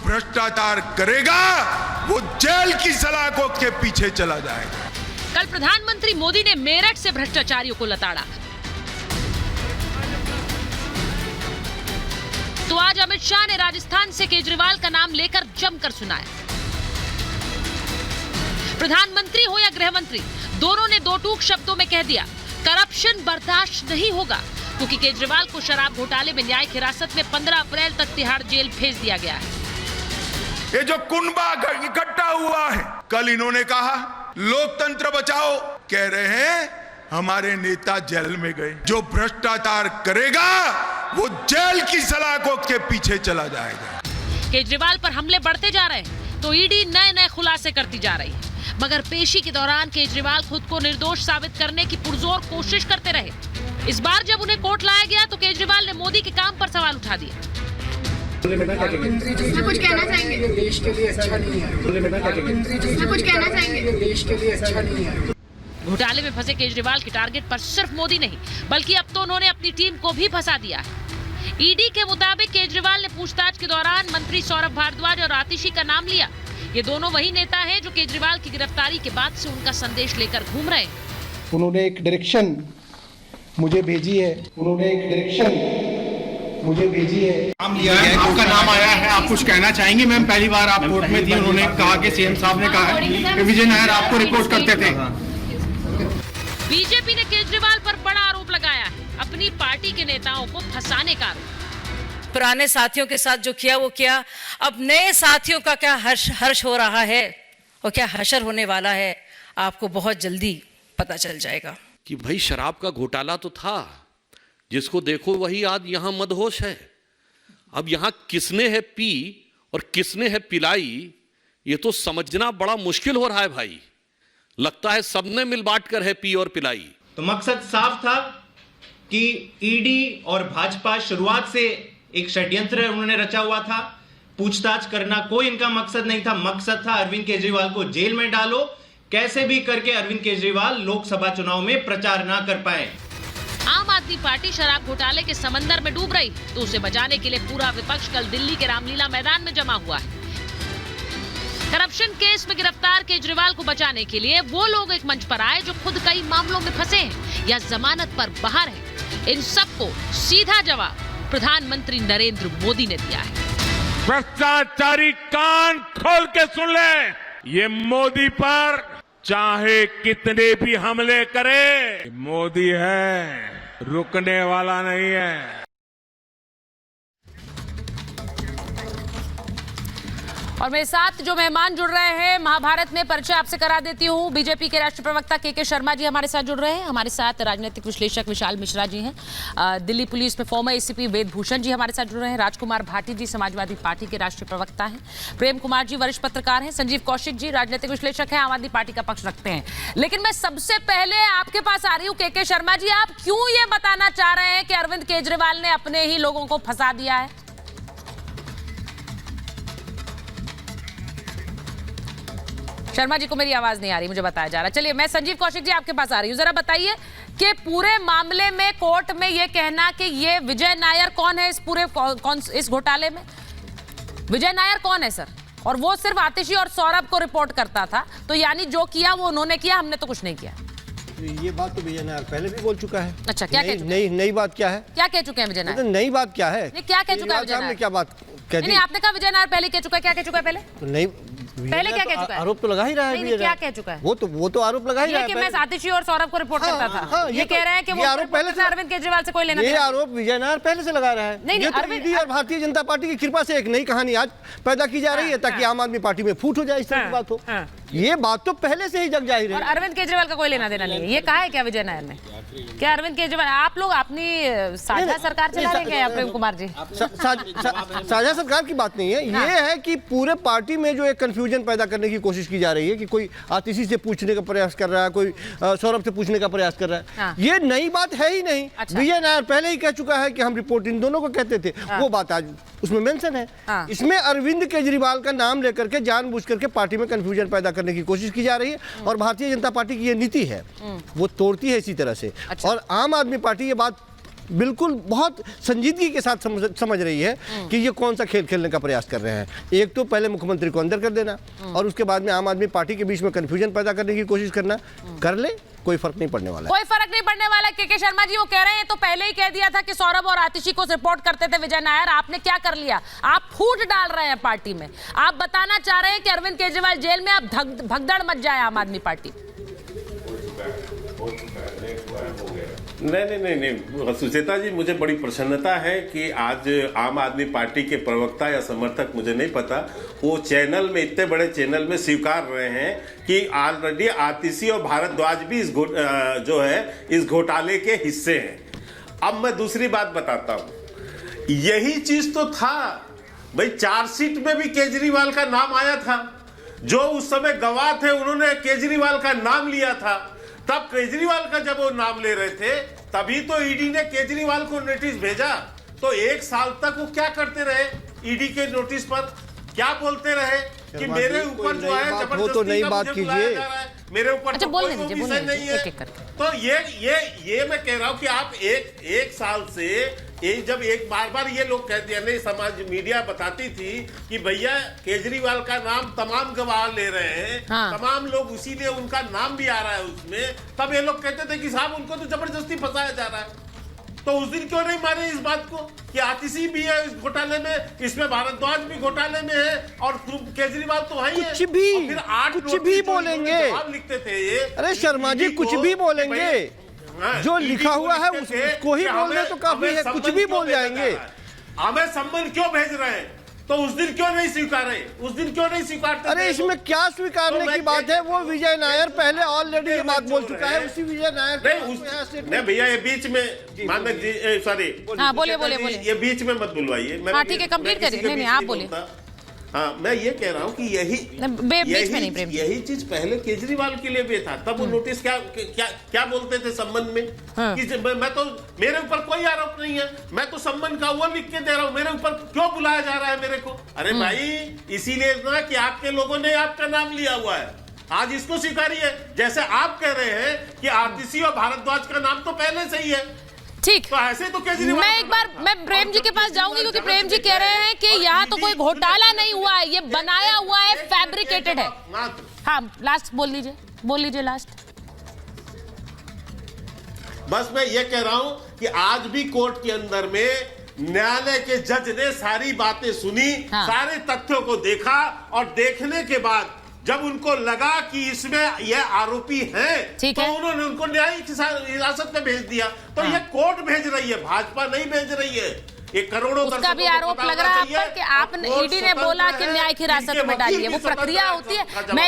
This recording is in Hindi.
भ्रष्टाचार करेगा वो जेल की सलाखों के पीछे चला जाएगा। कल प्रधानमंत्री मोदी ने मेरठ से भ्रष्टाचारियों को लताड़ा, तो आज अमित शाह ने राजस्थान से केजरीवाल का नाम लेकर जमकर सुनाया। प्रधानमंत्री हो या गृह मंत्री, दोनों ने दो टूक शब्दों में कह दिया, करप्शन बर्दाश्त नहीं होगा, क्योंकि केजरीवाल को शराब घोटाले में न्यायिक हिरासत में 15 अप्रैल तक तिहाड़ जेल भेज दिया गया है। ये जो कुनबा इकट्ठा हुआ है, कल इन्होंने कहा लोकतंत्र बचाओ, कह रहे हैं हमारे नेता जेल में गए। जो भ्रष्टाचार करेगा वो जेल की सलाखों के पीछे चला जाएगा। केजरीवाल पर हमले बढ़ते जा रहे हैं तो ईडी नए नए खुलासे करती जा रही है, मगर पेशी के दौरान केजरीवाल खुद को निर्दोष साबित करने की पुरजोर कोशिश करते रहे। इस बार जब उन्हें कोर्ट लाया गया तो केजरीवाल ने मोदी के काम पर सवाल उठा दिया। कुछ कहना चाहेंगे? देश के लिए अच्छा नहीं है। कुछ कहना चाहेंगे? देश के लिए अच्छा नहीं है। घोटाले में फंसे केजरीवाल के टारगेट पर सिर्फ मोदी नहीं, बल्कि अब तो उन्होंने अपनी टीम को भी फंसा दिया है। ईडी के मुताबिक केजरीवाल ने पूछताछ के दौरान मंत्री सौरभ भारद्वाज और आतिशी का नाम लिया। ये दोनों वही नेता हैं जो केजरीवाल की गिरफ्तारी के बाद से उनका संदेश लेकर घूम रहे हैं। उन्होंने एक डायरेक्शन मुझे भेजी है, नाम लिया है, आपका नाम आया है, आप कुछ कहना चाहेंगे? मैम, पहली बार आप कोर्ट में थी, उन्होंने कहा कि सीएम साहब ने कहा है कि विजय नायर आपको रिपोर्ट करते थे। बीजेपी ने केजरीवाल पर बड़ा आरोप लगाया है, अपनी पार्टी के नेताओं को फंसाने का आरोप। पुराने साथियों के साथ जो किया वो किया, अब नए साथियों का क्या हर्ष हो रहा है और क्या हशर होने वाला है, आपको बहुत जल्दी पता चल जाएगा। कि भाई शराब का घोटाला तो था, जिसको देखो वही आज यहां मदहोश है। अब यहां किसने है पी और किसने है पिलाई, ये तो समझना बड़ा मुश्किल हो रहा है भाई। लगता है सबने मिल बांट कर है पी और पिलाई। तो मकसद साफ था कि ईडी और भाजपा शुरुआत से एक षड्यंत्र उन्होंने रचा हुआ था। पूछताछ करना कोई इनका मकसद नहीं था, मकसद था अरविंद केजरीवाल को जेल में डालो, कैसे भी करके अरविंद केजरीवाल लोकसभा चुनाव में प्रचार ना कर पाए। आम आदमी पार्टी शराब घोटाले के समंदर में डूब रही, तो उसे बचाने के लिए पूरा विपक्ष कल दिल्ली के रामलीला मैदान में जमा हुआ है। करप्शन केस में गिरफ्तार केजरीवाल को बचाने के लिए वो लोग एक मंच पर आए जो खुद कई मामलों में फंसे हैं या जमानत पर बाहर हैं। इन सबको सीधा जवाब प्रधानमंत्री नरेंद्र मोदी ने दिया है। भ्रष्टाचारी कान खोल के सुन ले, ये मोदी पर चाहे कितने भी हमले करे, मोदी है, रुकने वाला नहीं है। और मेरे साथ जो मेहमान जुड़ रहे हैं, महाभारत में परिचय आपसे करा देती हूँ। बीजेपी के राष्ट्रीय प्रवक्ता के शर्मा जी हमारे साथ जुड़ रहे हैं। हमारे साथ राजनीतिक विश्लेषक विशाल मिश्रा जी हैं। दिल्ली पुलिस में फॉर्मर एसीपी वेद भूषण जी हमारे साथ जुड़ रहे हैं। राजकुमार भाटी जी समाजवादी पार्टी के राष्ट्रीय प्रवक्ता हैं। प्रेम कुमार जी वरिष्ठ पत्रकार हैं। संजीव कौशिक जी राजनीतिक विश्लेषक हैं, आम आदमी पार्टी का पक्ष रखते हैं। लेकिन मैं सबसे पहले आपके पास आ रही हूँ के शर्मा जी, आप क्यों ये बताना चाह रहे हैं कि अरविंद केजरीवाल ने अपने ही लोगों को फंसा दिया है? शर्मा जी को मेरी आवाज नहीं आ रही, मुझे बताया जा रहा है। चलिए मैं संजीव कौशिक जी आपके पास आ रही हूँ। जरा बताइए कि पूरे मामले में कोर्ट में ये कहना कि ये विजय नायर कौन है इस पूरे इस घोटाले में? विजय नायर कौन है सर? और वो सिर्फ आतिशी और सौरभ को रिपोर्ट करता था, तो यानी जो किया वो उन्होंने किया, हमने तो कुछ नहीं किया। ये बात तो विजय नायर पहले भी बोल चुका है। अच्छा, क्या कह चुके हैं? नई बात क्या है? क्या कह चुके हैं विजय नायर? नई बात क्या है? क्या कह चुका है विजय नायर? क्या बात कह दी? नहीं, आपने कहा विजय नायर पहले कह चुका है। क्या कह चुका है पहले? नहीं, पहले क्या कह चुका है? आरोप तो लगा ही रहा है। नहीं, क्या कह चुका है? वो तो आरोप लगा ही रहा है कि मैं आतिशी और सौरभ को रिपोर्ट करता था। ये कह रहे हैं कि वो आरोप पहले से अरविंद केजरीवाल से कोई लेना ये आरोप विजय नायर पहले से लगा रहा है। नहीं, ये तो ईडी और भारतीय जनता पार्टी की कृपा से एक नई कहानी आज पैदा की जा रही है ताकि आम आदमी पार्टी में फूट हो जाए, इस तरह की बात हो। ये बात तो पहले से ही जग जाहिर है। और अरविंद केजरीवाल का कोई लेना देना नहीं है, ये कहा है क्या विजय नायर ने? क्या अरविंद केजरीवाल, आप लोग अपनी साझा सरकार चला रहे हैं प्रेम कुमार जी? साझा सरकार की बात नहीं है, ये है कि पूरे पार्टी में जो एक कंफ्यूजन पैदा करने की कोशिश की जा रही है कि कोई आतिशी से पूछने का प्रयास कर रहा है, कोई सौरभ से पूछने का प्रयास कर रहा है। ये नई बात है ही नहीं। विजय नायर पहले ही कह चुका है कि हम रिपोर्ट इन दोनों को कहते थे, वो बात आज उसमें मेंशन है। इसमें अरविंद केजरीवाल का नाम लेकर के जानबूझ करके पार्टी में कंफ्यूजन पैदा करने की कोशिश की जा रही है और भारतीय जनता पार्टी की ये नीति है, वो तोड़ती है इसी तरह से। और आम आदमी पार्टी ये बात बिल्कुल बहुत संजीदगी के साथ समझ रही है कि ये कौन सा खेल खेलने का प्रयास कर रहे हैं। एक तो पहले मुख्यमंत्री को अंदर कर देना और उसके बाद में आम आदमी पार्टी के बीच में कंफ्यूजन पैदा करने की कोशिश करना। कर ले, कोई फर्क नहीं पड़ने वाला है। कोई फर्क नहीं पड़ने वाला। के शर्मा जी वो कह रहे हैं तो पहले ही कह दिया था कि सौरभ और आतिशी को रिपोर्ट करते थे विजय नायर। आपने क्या कर लिया? आप फूट डाल रहे हैं पार्टी में। आप बताना चाह रहे हैं कि अरविंद केजरीवाल जेल में अब भगदड़ मच जाए आम आदमी पार्टी। नहीं, सुचेता जी, मुझे बड़ी प्रसन्नता है कि आज आम आदमी पार्टी के प्रवक्ता या समर्थक, मुझे नहीं पता, वो चैनल में, इतने बड़े चैनल में स्वीकार रहे हैं कि ऑलरेडी आतिशी और भारद्वाज भी इस घोटाले के हिस्से हैं। अब मैं दूसरी बात बताता हूं, यही चीज तो था भाई, चार्जशीट में भी केजरीवाल का नाम आया था। जो उस समय गवाह थे उन्होंने केजरीवाल का नाम लिया था। तब केजरीवाल का जब वो नाम ले रहे थे तभी तो ईडी ने केजरीवाल को नोटिस भेजा। तो 1 साल तक वो क्या करते रहे? ईडी के नोटिस पर क्या बोलते रहे कि मेरे ऊपर जो है जबरदस्ती तो नई बात कीजिए, मेरे ऊपर अच्छा, तो कोई विषय नहीं है। एक करके। तो ये मैं कह रहा हूं कि आप एक साल से जब बार ये लोग कहते हैं, नहीं, समाज मीडिया बताती थी कि भैया केजरीवाल का नाम तमाम गवाह ले रहे हैं, हाँ। तमाम लोग, इसीलिए उनका नाम भी आ रहा है उसमें। तब ये लोग कहते थे कि साहब उनको तो जबरदस्ती फंसाया जा रहा है। तो उस दिन क्यों नहीं माने इस बात को कि आतिशी भी है इस घोटाले में, इसमें भारद्वाज भी घोटाले में है और केजरीवाल तो है ही है। कुछ भी बोलेंगे, लिखते थे ये। अरे शर्मा जी, कुछ भी बोलेंगे, जो लिखा हुआ है उसको ही बोलने तो काफी है, कुछ भी बोल जाएंगे। हमें सम्मन क्यों भेज रहे हैं? तो उस दिन क्यों नहीं स्वीकारे? उस दिन क्यों नहीं स्वीकारते? अरे इसमें क्या स्वीकारने की बात है? वो विजय नायर पहले ऑलरेडी ये बात बोल चुका है। उसी विजय नायर नहीं भैया, ये बीच में मानक जी, सॉरी, हाँ, बोलिए। ये बीच में मत बुलवाइए। हाँ, ठीक है, कंप्लीट करिए। नहीं, आप बोलिए। हाँ, मैं ये कह रहा हूँ कि यही चीज पहले केजरीवाल के लिए भी था। तब वो नोटिस क्या बोलते थे संबंध में कि मैं तो, मेरे ऊपर कोई आरोप नहीं है, मैं तो संबंध का वो लिख के दे रहा हूँ, मेरे ऊपर क्यों बुलाया जा रहा है मेरे को? अरे भाई, इसीलिए ना कि आपके लोगों ने आपका नाम लिया हुआ है। आज इसको स्वीकारिए। जैसे आप कह रहे हैं कि आतिशी और भारद्वाज का नाम तो पहले से ही है। ठीक, तो ऐसे तो केजरीवाल, मैं एक बार प्रेम जी के पास जाऊंगी क्योंकि प्रेम जी कह रहे हैं कि यहाँ तो कोई घोटाला नहीं हुआ है, ये बनाया हुआ है, फैब्रिकेटेड है। हाँ, लास्ट बोल लीजिए लास्ट। बस मैं ये कह रहा हूं कि आज भी कोर्ट के अंदर में न्यायालय के जज ने सारी बातें सुनी, हाँ। सारे तथ्यों को देखा और देखने के बाद जब उनको लगा कि इसमें ये आरोपी हैं, तो उन्होंने उनको न्यायिक हिरासत में भेज दिया। तो ये कोर्ट भेज रही है, भाजपा नहीं भेज रही है। ये करोड़ों उसका भी आरोप लग रहा है आप पर कि आपने, ईडी ने बोला कि न्यायिक हिरासत में डालिए। वो प्रक्रिया होती है। मैं